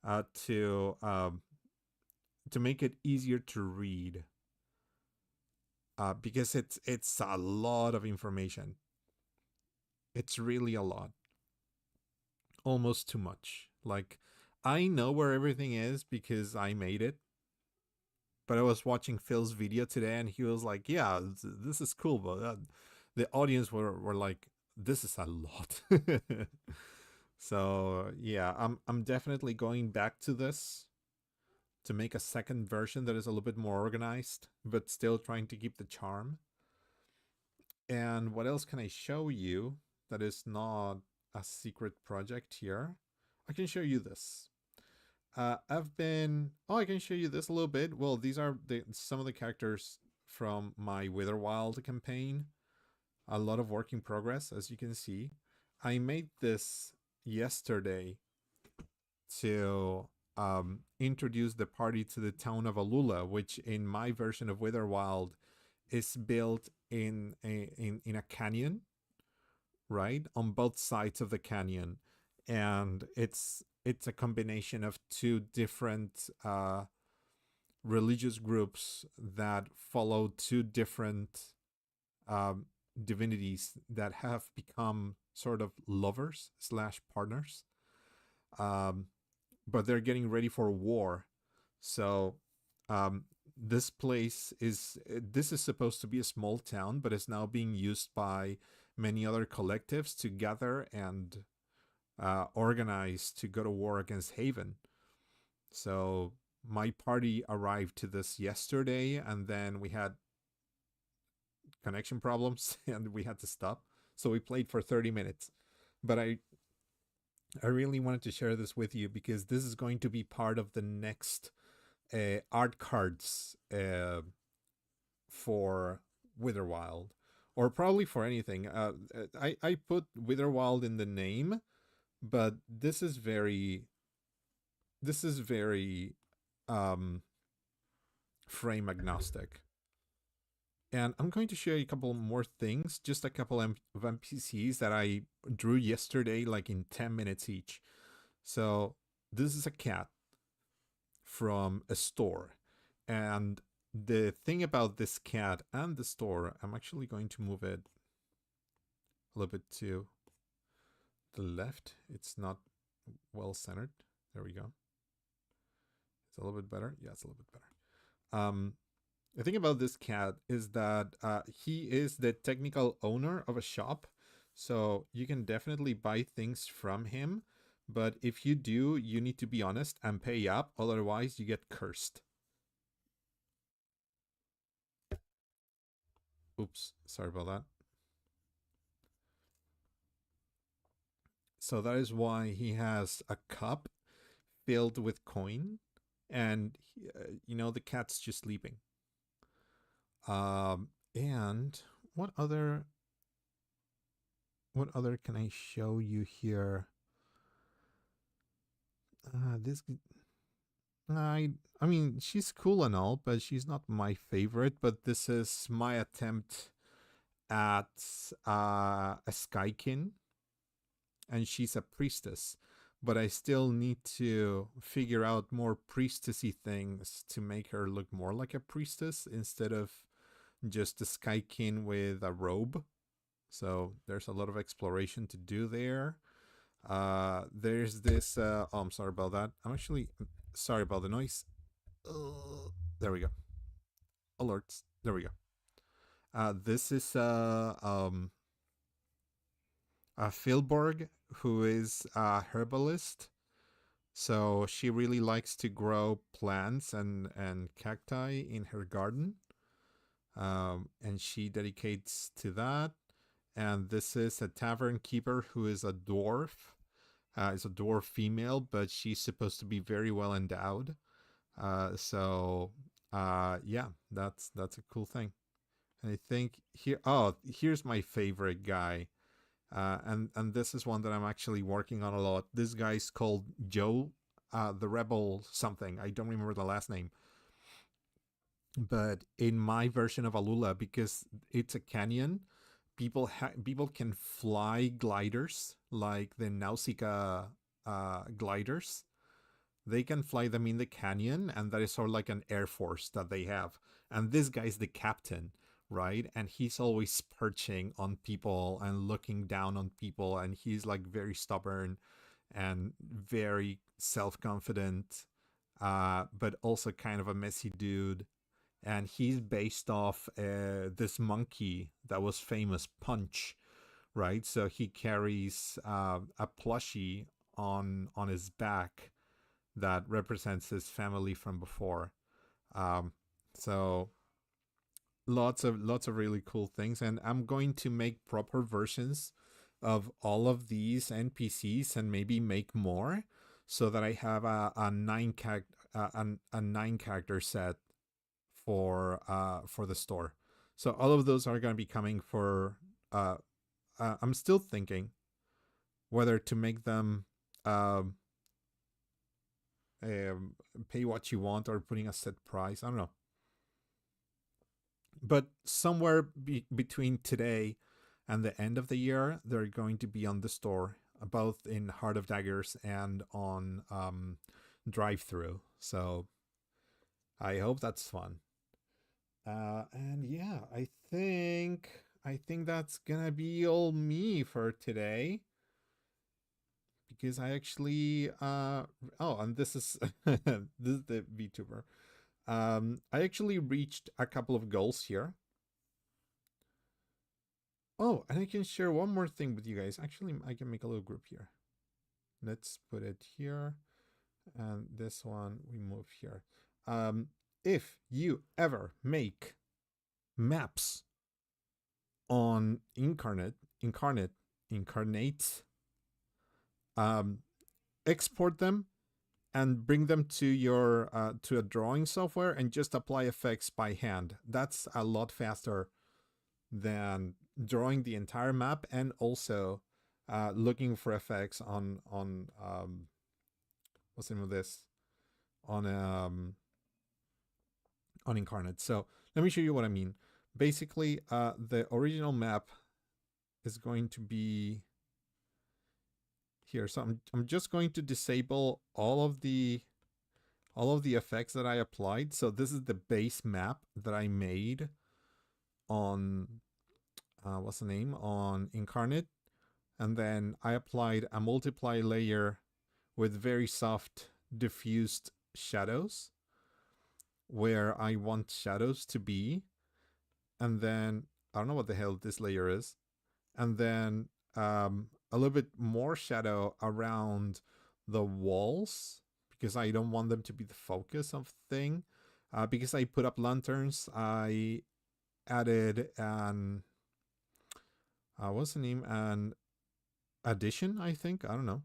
uh, to um, to make it easier to read, because it's a lot of information. It's really a lot, almost too much. Like, I know where everything is because I made it, but I was watching Phil's video today, and he was like, "Yeah, this is cool," but the audience were like, "This is a lot." So yeah, I'm definitely going back to this to make a second version that is a little bit more organized, but still trying to keep the charm. And what else can I show you that is not a secret project here. I can show you this. I've been. Oh, I can show you this a little bit. Well, these are some of the characters from my Witherwild campaign. A lot of work in progress, as you can see. I made this yesterday to introduce the party to the town of Alula, which in my version of Witherwild is built in a canyon, right, on both sides of the canyon, and it's a combination of two different religious groups that follow two different um, divinities that have become sort of lovers slash partners, um, but they're getting ready for war. So um, this is supposed to be a small town, but it's now being used by many other collectives to gather and organize to go to war against Haven. So my party arrived to this yesterday, and then we had connection problems and we had to stop. So we played for 30 minutes. But I really wanted to share this with you because this is going to be part of the next art cards for Witherwild, or probably for anything. I put Witherwild in the name, but this is very um, frame agnostic. And I'm going to show you a couple more things, just a couple of NPCs that I drew yesterday, like in 10 minutes each. So this is a cat from a store. And the thing about this cat and the store, I'm actually going to move it a little bit to the left. It's not well centered. There we go. It's a little bit better. Yeah, it's a little bit better. The thing about this cat is that he is the technical owner of a shop. So you can definitely buy things from him. But if you do, you need to be honest and pay up. Otherwise, you get cursed. Oops, sorry about that. So that is why he has a cup filled with coin. And, the cat's just sleeping. And what other can I show you here? This I mean, she's cool and all, but she's not my favorite. But this is my attempt at a skykin, and she's a priestess. But I still need to figure out more priestessy things to make her look more like a priestess instead of just a skykin with a robe. So there's a lot of exploration to do there. There's this. Oh, I'm sorry about that. I'm actually sorry about the noise. There we go. Alerts. There we go. This is a Philborg who is a herbalist. So she really likes to grow plants and cacti in her garden. And she dedicates to that. And this is a tavern keeper who is a dwarf. Is a dwarf female, but she's supposed to be very well endowed. Yeah, that's a cool thing. And I think here's my favorite guy. And this is one that I'm actually working on a lot. This guy's called Joe, the Rebel something. I don't remember the last name. But in my version of Alula, because it's a canyon, people can fly gliders like the Nausicaa gliders. They can fly them in the canyon, and that is sort of like an air force that they have. And this guy's the captain, right? And he's always perching on people and looking down on people, and he's like very stubborn and very self-confident, but also kind of a messy dude. And he's based off this monkey that was famous, Punch, right? So he carries a plushie on his back that represents his family from before. So lots of really cool things, and I'm going to make proper versions of all of these NPCs and maybe make more, so that I have a 9 character set for the store. So all of those are going to be coming for. I'm still thinking whether to make them um, um, pay what you want or putting a set price. I don't know, but somewhere between today and the end of the year, they're going to be on the store, both in Heart of Daggers and on Drive Through. So I hope that's fun. And yeah, I think that's gonna be all me for today, because I actually oh, and this is this is the VTuber. I actually reached a couple of goals here. Oh, and I can share one more thing with you guys. Actually, I can make a little group here. Let's put it here, and this one we move here. Um, if you ever make maps on incarnate, um, export them and bring them to your to a drawing software and just apply effects by hand. That's a lot faster than drawing the entire map, and also looking for effects on what's the name of this, on on incarnate. So let me show you what I mean. Basically, the original map is going to be here. So I'm just going to disable all of the effects that I applied. So this is the base map that I made on what's the name, on incarnate, and then I applied a multiply layer with very soft diffused shadows where I want shadows to be, and then I don't know what the hell this layer is, and then a little bit more shadow around the walls, because I don't want them to be the focus of the thing. Because I put up lanterns, I added an what's the name, an addition, I think, I don't know,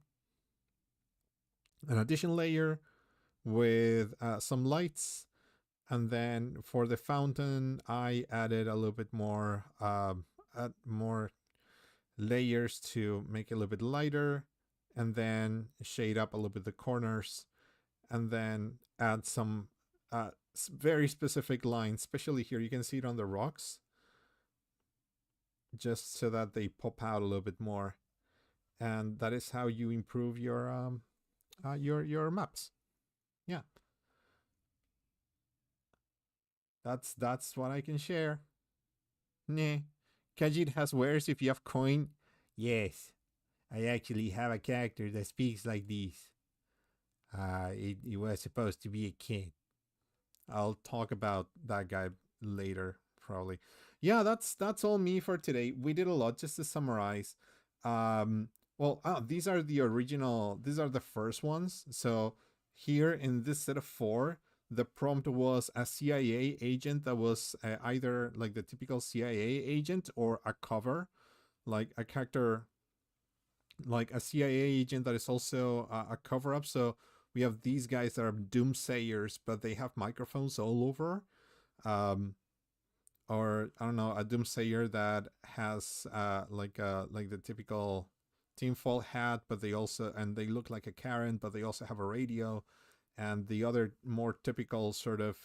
an addition layer with some lights. And then for the fountain, I added a little bit more layers to make it a little bit lighter, and then shade up a little bit the corners, and then add some very specific lines, especially here. You can see it on the rocks, just so that they pop out a little bit more. And that is how you improve your maps. Yeah, that's what I can share. Nah, Kajit has wares if you have coin. Yes, I actually have a character that speaks like this. It was supposed to be a kid. I'll talk about that guy later, probably. Yeah, that's all me for today. We did a lot. Just to summarize, um, well, these are the original. These are the first ones. So here in this set of 4, the prompt was a CIA agent that was either like the typical CIA agent, or a cover, like a character, like a CIA agent that is also a cover up. So we have these guys that are doomsayers, but they have microphones all over. Um, or I don't know, a doomsayer that has like the typical tinfoil hat, but they also, and they look like a Karen, but they also have a radio. And the other more typical sort of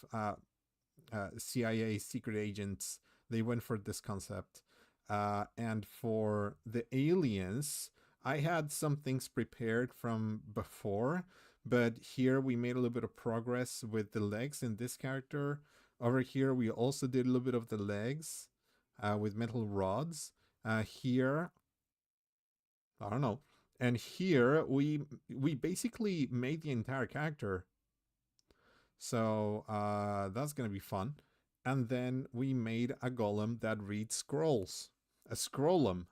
CIA secret agents, they went for this concept. And for the aliens, I had some things prepared from before, but here we made a little bit of progress with the legs in this character. Over here, we also did a little bit of the legs with metal rods. Here, I don't know. And here we basically made the entire character. So that's gonna be fun. And then we made a golem that reads scrolls, a scrollum,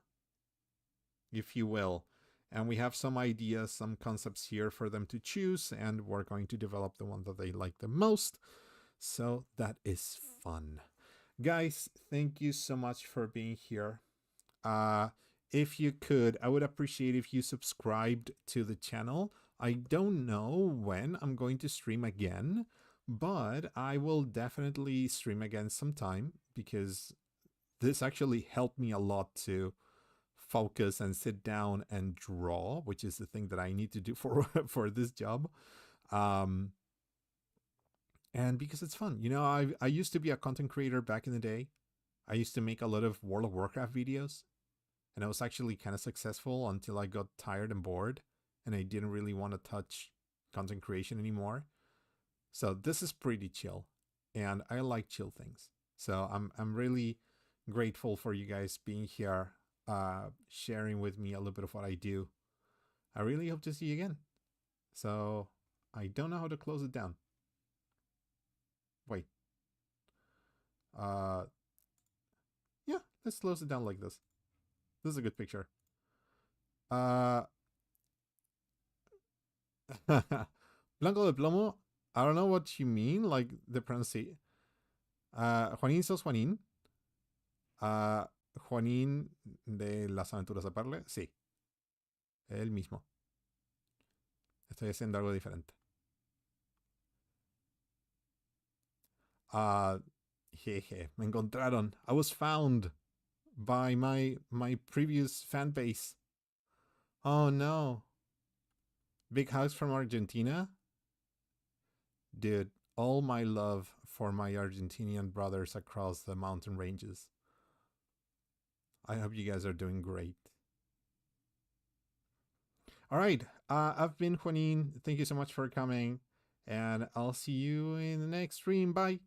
if you will. And we have some ideas, some concepts here for them to choose, and we're going to develop the one that they like the most. So that is fun. Guys, thank you so much for being here. Uh, if you could, I would appreciate if you subscribed to the channel. I don't know when I'm going to stream again, but I will definitely stream again sometime because this actually helped me a lot to focus and sit down and draw, which is the thing that I need to do for for this job. Um, and because it's fun, I used to be a content creator back in the day. I used to make a lot of World of Warcraft videos, and I was actually kind of successful until I got tired and bored, and I didn't really want to touch content creation anymore. So this is pretty chill, and I like chill things. So I'm really grateful for you guys being here, sharing with me a little bit of what I do. I really hope to see you again. So I don't know how to close it down. Wait. Uh, yeah, let's close it down like this. This is a good picture. Uh, Blanco de Plomo. I don't know what you mean, like the pronunciation. Juanín sos Juanín. Juanín de las aventuras de Parle. Sí, el mismo. Estoy haciendo algo diferente. Jeje, me encontraron. I was found by my previous fan base. Oh no. Big hugs from Argentina? Dude, all my love for my Argentinian brothers across the mountain ranges. I hope you guys are doing great. All right. I've been Juanin. Thank you so much for coming. And I'll see you in the next stream. Bye.